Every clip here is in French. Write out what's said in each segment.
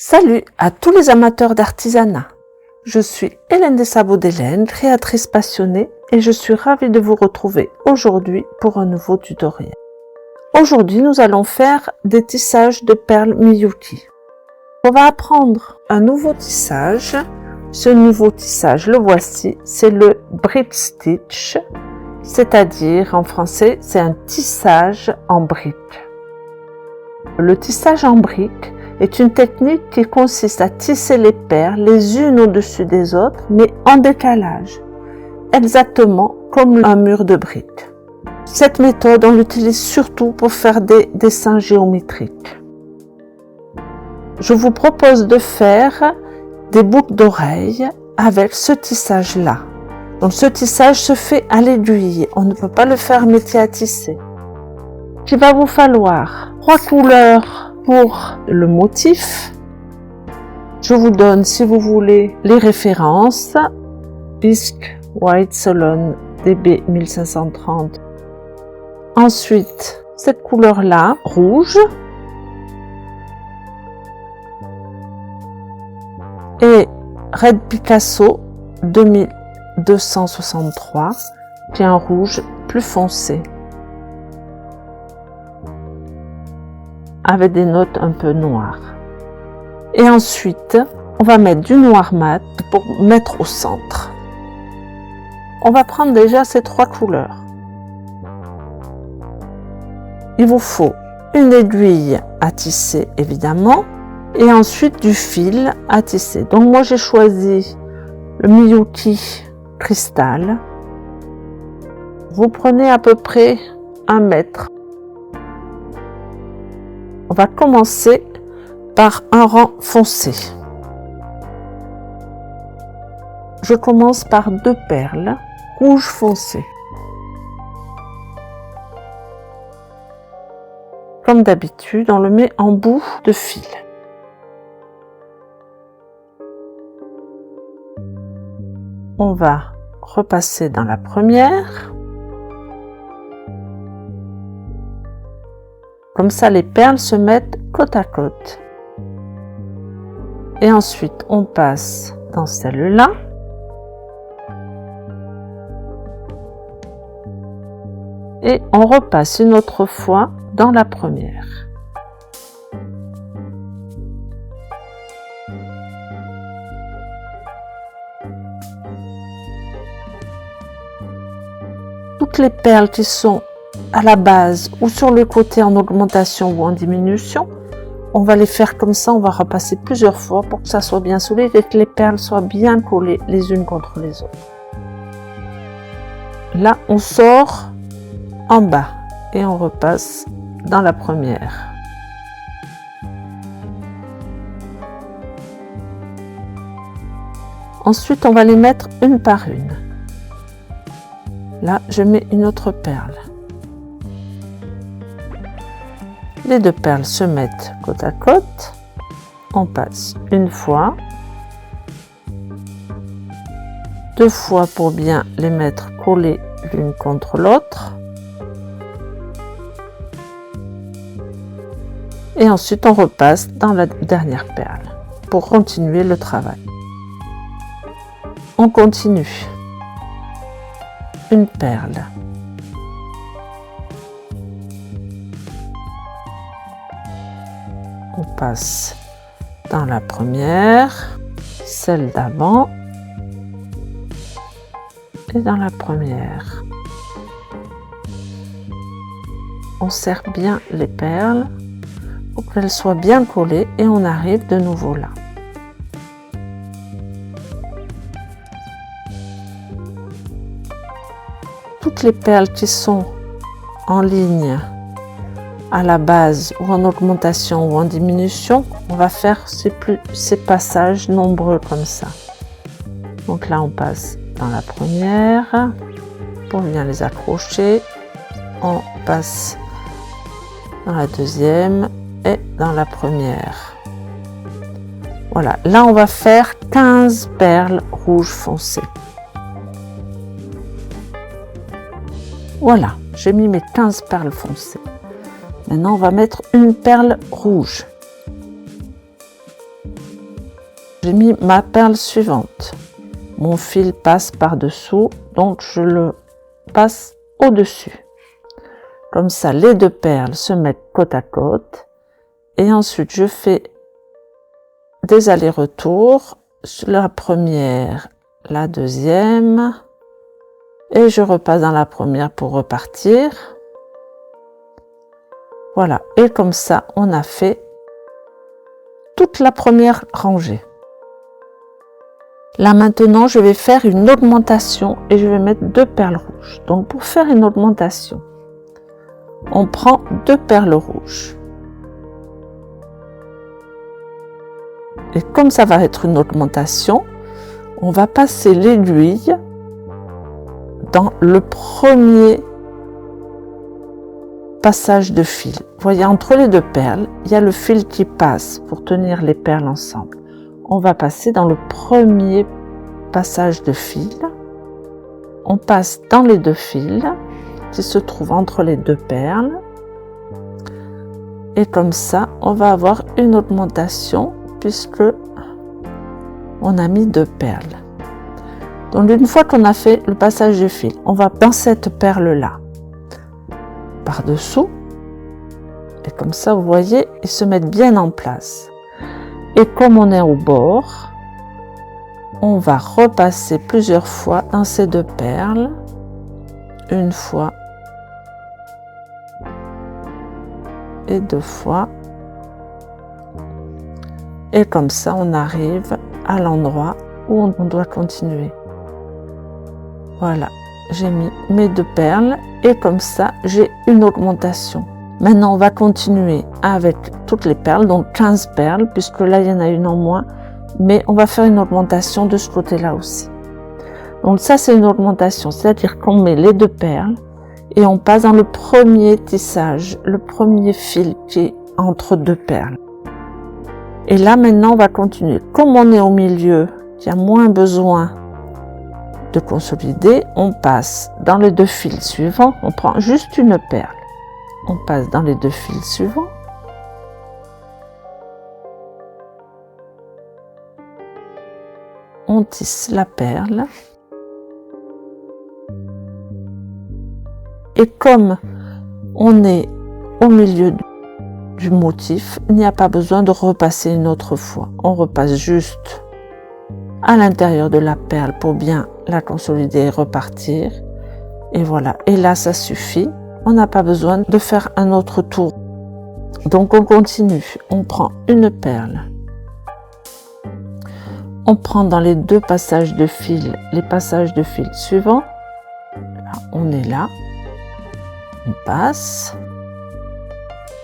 Salut à tous les amateurs d'artisanat. Je suis Hélène Dessabots-Delaine, créatrice passionnée, et je suis ravie de vous retrouver aujourd'hui pour un nouveau tutoriel. Aujourd'hui, nous allons faire des tissages de perles Miyuki. On va apprendre un nouveau tissage. Ce nouveau tissage, le voici, c'est le brick stitch, c'est-à-dire en français, c'est un tissage en briques. Le tissage en briques est une technique qui consiste à tisser les perles les unes au-dessus des autres, mais en décalage, exactement comme un mur de briques. Cette méthode, on l'utilise surtout pour faire des dessins géométriques. Je vous propose de faire des boucles d'oreilles avec ce tissage-là. Donc ce tissage se fait à l'aiguille, on ne peut pas le faire métier à tisser. Il va vous falloir 3 couleurs pour le motif. Je vous donne, si vous voulez, les références. Bisque White Salon DB 1530. Ensuite, cette couleur-là, rouge. Et Red Picasso 2263, qui est un rouge plus foncé, avec des notes un peu noires. Et ensuite, on va mettre du noir mat pour mettre au centre. On va prendre déjà ces 3 couleurs. Il vous faut une aiguille à tisser, évidemment, et ensuite du fil à tisser. Donc moi, j'ai choisi le Miyuki cristal. Vous prenez à peu près 1 mètre. On va commencer par un rang foncé. Je commence par 2 perles rouge foncé. Comme d'habitude, on le met en bout de fil. On va repasser dans la première. Comme ça, les perles se mettent côte à côte. Et ensuite, on passe dans celle-là. Et on repasse une autre fois dans la première. Toutes les perles qui sont à la base ou sur le côté en augmentation ou en diminution, on va les faire comme ça, on va repasser plusieurs fois pour que ça soit bien solide et que les perles soient bien collées les unes contre les autres. Là, on sort en bas et on repasse dans la première. Ensuite, on va les mettre une par une. Là, je mets une autre perle. Les 2 perles se mettent côte à côte. On passe une fois, 2 fois pour bien les mettre collées l'une contre l'autre. Et ensuite, on repasse dans la dernière perle pour continuer le travail. On continue. Une perle. On passe dans la première, celle d'avant et dans la première. On serre bien les perles pour qu'elles soient bien collées et on arrive de nouveau là. Toutes les perles qui sont en ligne à la base ou en augmentation ou en diminution, on va faire ces passages nombreux comme ça. Donc là, on passe dans la première pour bien les accrocher. On passe dans la deuxième et dans la première. Voilà, là, on va faire 15 perles rouges foncées. Voilà, j'ai mis mes 15 perles foncées. Maintenant, on va mettre une perle rouge. J'ai mis ma perle suivante. Mon fil passe par-dessous, donc je le passe au-dessus. Comme ça, les deux perles se mettent côte à côte. Et ensuite, je fais des allers-retours sur la première, la deuxième. Et je repasse dans la première pour repartir. Voilà. Et comme ça, on a fait toute la première rangée. Là maintenant, je vais faire une augmentation et je vais mettre 2 perles rouges. Donc pour faire une augmentation, on prend 2 perles rouges. Et comme ça va être une augmentation, on va passer l'aiguille dans le premier passage de fil. Vous voyez, entre les 2 perles, il y a le fil qui passe pour tenir les perles ensemble. On va passer dans le premier passage de fil. On passe dans les 2 fils qui se trouvent entre les 2 perles. Et comme ça, on va avoir une augmentation puisque on a mis 2 perles. Donc une fois qu'on a fait le passage de fil, on va dans cette perle-là, par-dessous. Et comme ça, vous voyez, ils se mettent bien en place. Et comme on est au bord, on va repasser plusieurs fois dans ces 2 perles. Une fois et 2 fois. Et comme ça, on arrive à l'endroit où on doit continuer. Voilà, j'ai mis mes 2 perles et comme ça, j'ai une augmentation. Maintenant, on va continuer avec toutes les perles, donc 15 perles, puisque là, il y en a une en moins. Mais on va faire une augmentation de ce côté-là aussi. Donc ça, c'est une augmentation, c'est-à-dire qu'on met les 2 perles et on passe dans le premier tissage, le premier fil qui est entre 2 perles. Et là, maintenant, on va continuer. Comme on est au milieu, il y a moins besoin de consolider, on passe dans les 2 fils suivants, on prend juste une perle. On passe dans les 2 fils suivants. On tisse la perle. Et comme on est au milieu du motif, il n'y a pas besoin de repasser une autre fois. On repasse juste à l'intérieur de la perle pour bien la consolider et repartir. Et voilà. Et là, ça suffit. On n'a pas besoin de faire un autre tour. Donc, on continue. On prend une perle. On prend dans les 2 passages de fil, les passages de fil suivants. Là, on est là. On passe.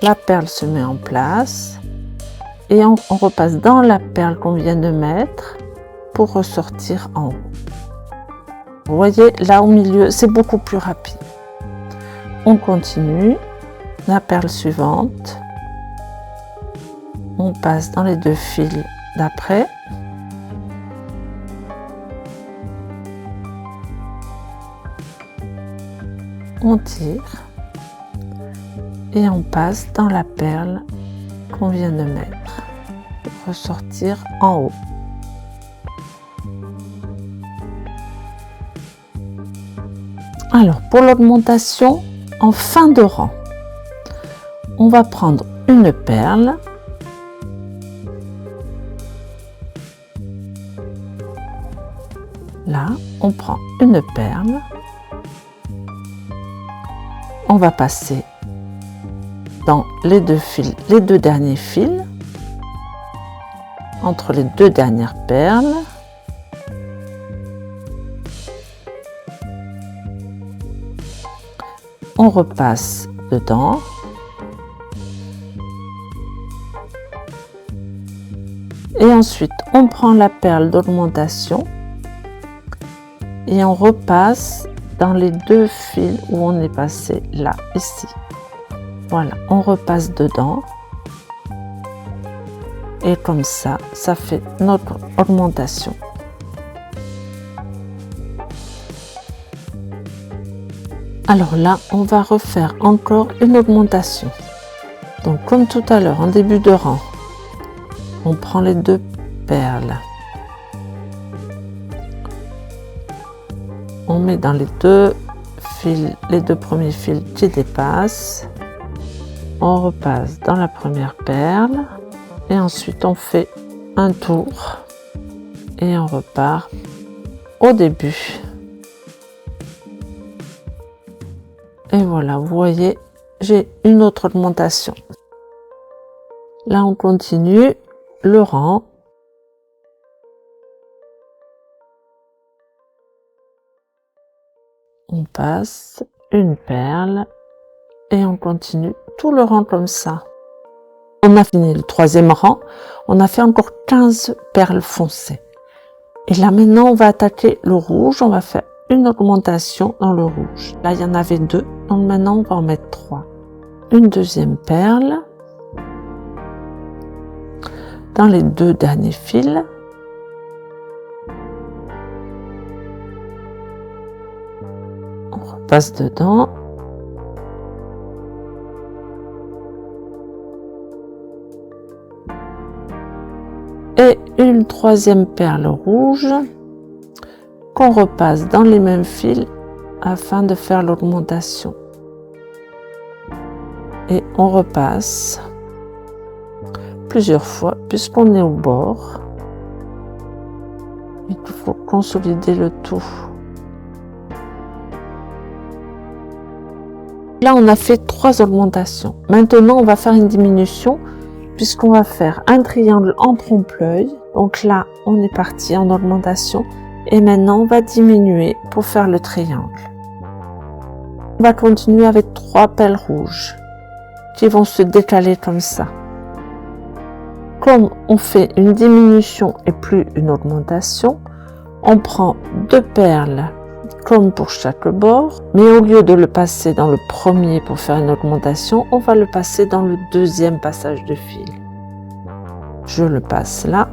La perle se met en place. Et on repasse dans la perle qu'on vient de mettre pour ressortir en haut. Vous voyez, là au milieu, c'est beaucoup plus rapide. On continue. La perle suivante. On passe dans les 2 fils d'après. On tire et on passe dans la perle qu'on vient de mettre pour ressortir en haut. Alors pour l'augmentation en fin de rang, on va prendre une perle, là on prend une perle. On va passer dans les 2 fils, les 2 derniers fils, entre les 2 dernières perles. On repasse dedans. Et ensuite, on prend la perle d'augmentation et on repasse dans les 2 fils où on est passé là, ici. Voilà, on repasse dedans. Et comme ça, ça fait notre augmentation. Alors là, on va refaire encore une augmentation. Donc comme tout à l'heure, en début de rang, on prend les 2 perle. On met dans les deux fils, les deux premiers fils qui dépassent. On repasse dans la première perle et ensuite on fait un tour et on repart au début. Et voilà, vous voyez, j'ai une autre augmentation. Là, on continue le rang. On passe une perle et on continue tout le rang comme ça. On a fini le troisième rang, on a fait encore 15 perles foncées. Et là maintenant on va attaquer le rouge, on va faire une augmentation dans le rouge. Là il y en avait 2, donc maintenant on va en mettre 3. Une deuxième perle dans les 2 derniers fils. On repasse dedans. Et une troisième perle rouge qu'on repasse dans les mêmes fils afin de faire l'augmentation. Et on repasse plusieurs fois puisqu'on est au bord. Il faut consolider le tout. Là, on a fait 3 augmentations. Maintenant, on va faire une diminution puisqu'on va faire un triangle en trompe-l'œil. Donc là, on est parti en augmentation. Et maintenant, on va diminuer pour faire le triangle. On va continuer avec 3 perles rouges qui vont se décaler comme ça. Comme on fait une diminution et plus une augmentation, on prend 2 perles comme pour chaque bord, mais au lieu de le passer dans le premier pour faire une augmentation, on va le passer dans le deuxième passage de fil. Je le passe là.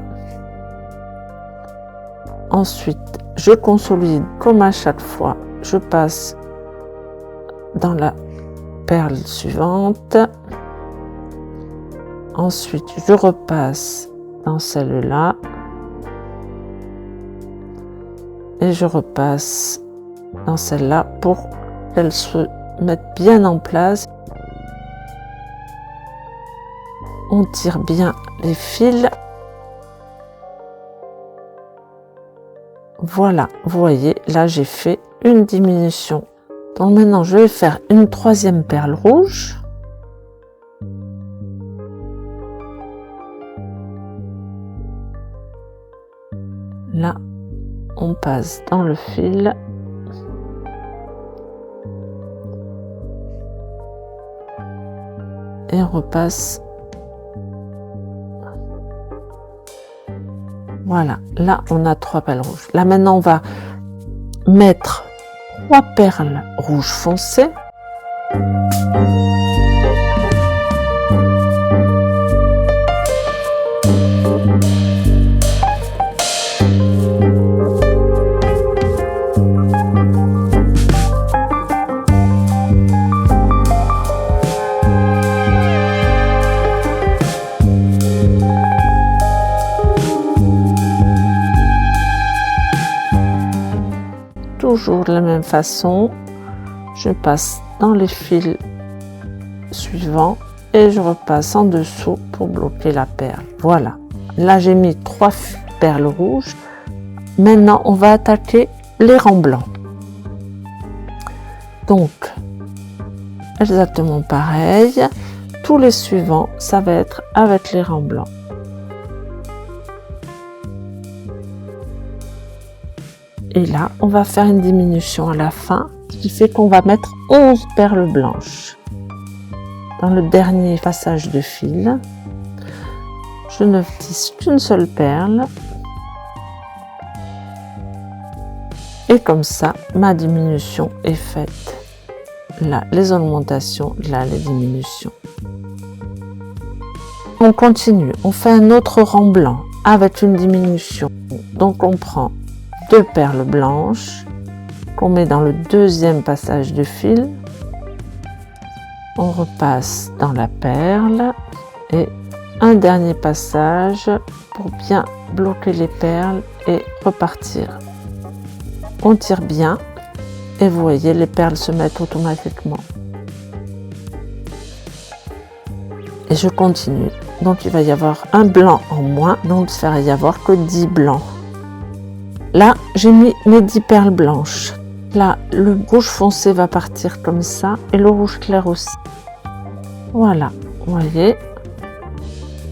Ensuite, je consolide comme à chaque fois. Je passe dans la perle suivante. Ensuite, je repasse dans celle-là. Et je repasse dans celle-là pour qu'elle se mette bien en place. On tire bien les fils. Voilà, vous voyez, là j'ai fait une diminution. Donc maintenant je vais faire une troisième perle rouge. Là, on passe dans le fil. Et on repasse. Voilà, là on a 3 perles rouges. Là maintenant on va mettre 3 perles rouges foncées. Toujours de la même façon, je passe dans les fils suivants et je repasse en dessous pour bloquer la perle. Voilà, là j'ai mis 3 perles rouges. Maintenant on va attaquer les rangs blancs. Donc exactement pareil, tous les suivants ça va être avec les rangs blancs. Et là, on va faire une diminution à la fin, ce qui fait qu'on va mettre 11 perles blanches. Dans le dernier passage de fil, je ne tisse qu'une seule perle. Et comme ça, ma diminution est faite. Là, les augmentations, là, les diminutions. On continue, on fait un autre rang blanc avec une diminution. Donc, on prend 2 perles blanches qu'on met dans le deuxième passage de fil. On repasse dans la perle et un dernier passage pour bien bloquer les perles et repartir. On tire bien et vous voyez, les perles se mettent automatiquement. Et je continue. Donc il va y avoir un blanc en moins, donc il ne va y avoir que 10 blancs. Là, j'ai mis mes 10 perles blanches. Là, le rouge foncé va partir comme ça et le rouge clair aussi. Voilà, vous voyez,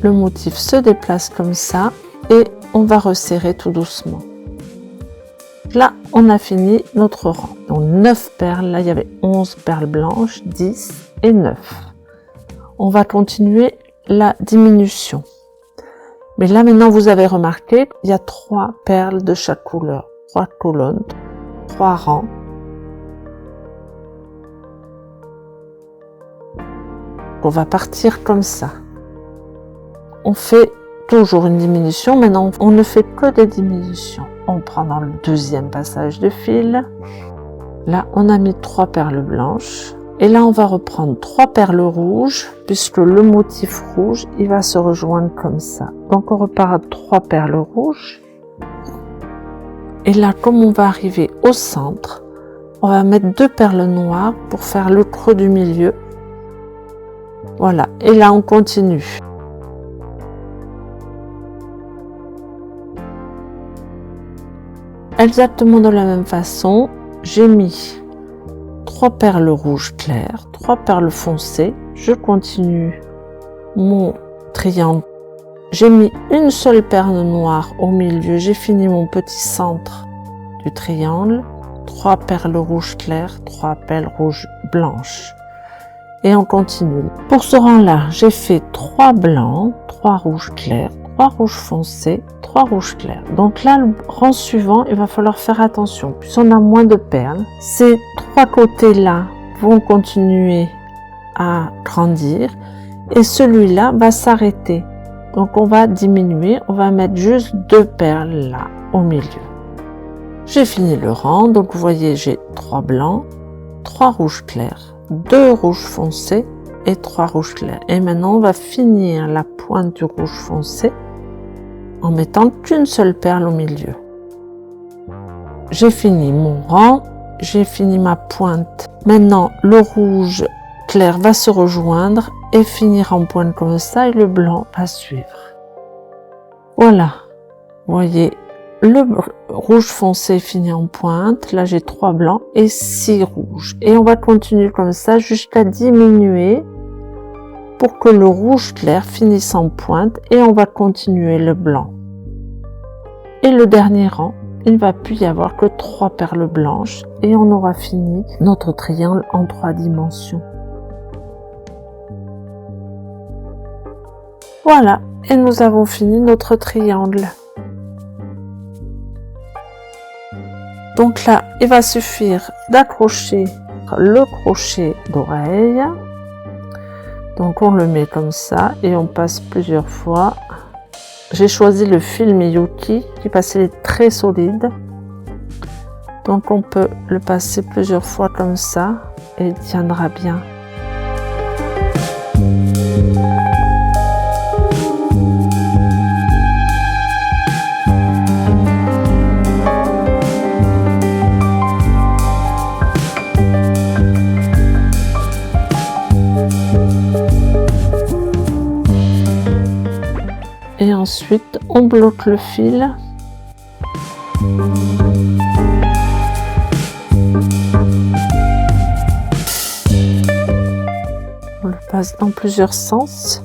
le motif se déplace comme ça et on va resserrer tout doucement. Là, on a fini notre rang. Donc 9 perles, là il y avait 11 perles blanches, 10 et 9. On va continuer la diminution. Mais là maintenant vous avez remarqué, il y a 3 perles de chaque couleur, 3 colonnes, 3 rangs. On va partir comme ça. On fait toujours une diminution, maintenant on ne fait que des diminutions. On prend dans le deuxième passage de fil. Là on a mis 3 perles blanches. Et là, on va reprendre 3 perles rouges, puisque le motif rouge, il va se rejoindre comme ça. Donc, on repart à 3 perles rouges. Et là, comme on va arriver au centre, on va mettre 2 perles noires pour faire le creux du milieu. Voilà. Et là, on continue. Exactement de la même façon, j'ai mis 3 perles rouges claires, 3 perles foncées, je continue mon triangle. J'ai mis une seule perle noire au milieu, j'ai fini mon petit centre du triangle, 3 perles rouges claires, 3 perles rouges blanches. Et on continue. Pour ce rang-là, j'ai fait 3 blancs, 3 rouges clairs, 3 rouges foncés, 3 rouges clairs. Donc là, le rang suivant, il va falloir faire attention. Puisqu'on a moins de perles, ces 3 côtés-là vont continuer à grandir et celui-là va s'arrêter. Donc on va diminuer, on va mettre juste 2 perles là au milieu. J'ai fini le rang, donc vous voyez, j'ai 3 blancs, 3 rouges clairs, 2 rouges foncés et 3 rouges clairs. Et maintenant, on va finir la pointe du rouge foncé en mettant qu'une seule perle au milieu. J'ai fini mon rang, j'ai fini ma pointe. Maintenant, le rouge clair va se rejoindre et finir en pointe comme ça et le blanc va suivre. Voilà, vous voyez, le rouge foncé finit en pointe. Là, j'ai 3 blancs et 6 rouges. Et on va continuer comme ça jusqu'à diminuer pour que le rouge clair finisse en pointe et on va continuer le blanc. Et le dernier rang, il ne va plus y avoir que 3 perles blanches et on aura fini notre triangle en 3 dimensions. Voilà, et nous avons fini notre triangle. Donc là, il va suffire d'accrocher le crochet d'oreille. Donc on le met comme ça et on passe plusieurs fois. J'ai choisi le fil Miyuki qui passait très solide. Donc on peut le passer plusieurs fois comme ça et il tiendra bien. Et ensuite, on bloque le fil. On le passe dans plusieurs sens.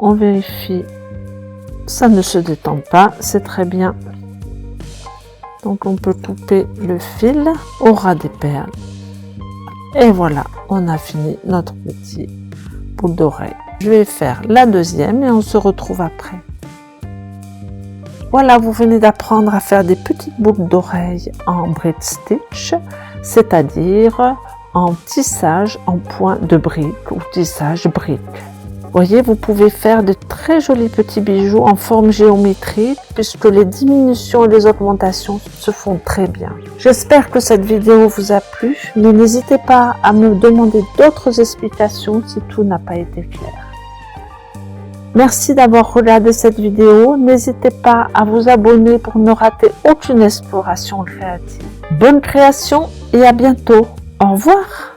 On vérifie, ça ne se détend pas, c'est très bien. Donc on peut couper le fil au ras des perles. Et voilà, on a fini notre petit boule d'oreille. Je vais faire la deuxième et on se retrouve après. Voilà, vous venez d'apprendre à faire des petites boucles d'oreilles en braid stitch, c'est-à-dire en tissage en point de brique ou tissage brique. Voyez, vous pouvez faire de très jolis petits bijoux en forme géométrique puisque les diminutions et les augmentations se font très bien. J'espère que cette vidéo vous a plu, mais n'hésitez pas à me demander d'autres explications si tout n'a pas été clair. Merci d'avoir regardé cette vidéo. N'hésitez pas à vous abonner pour ne rater aucune exploration créative. Bonne création et à bientôt. Au revoir.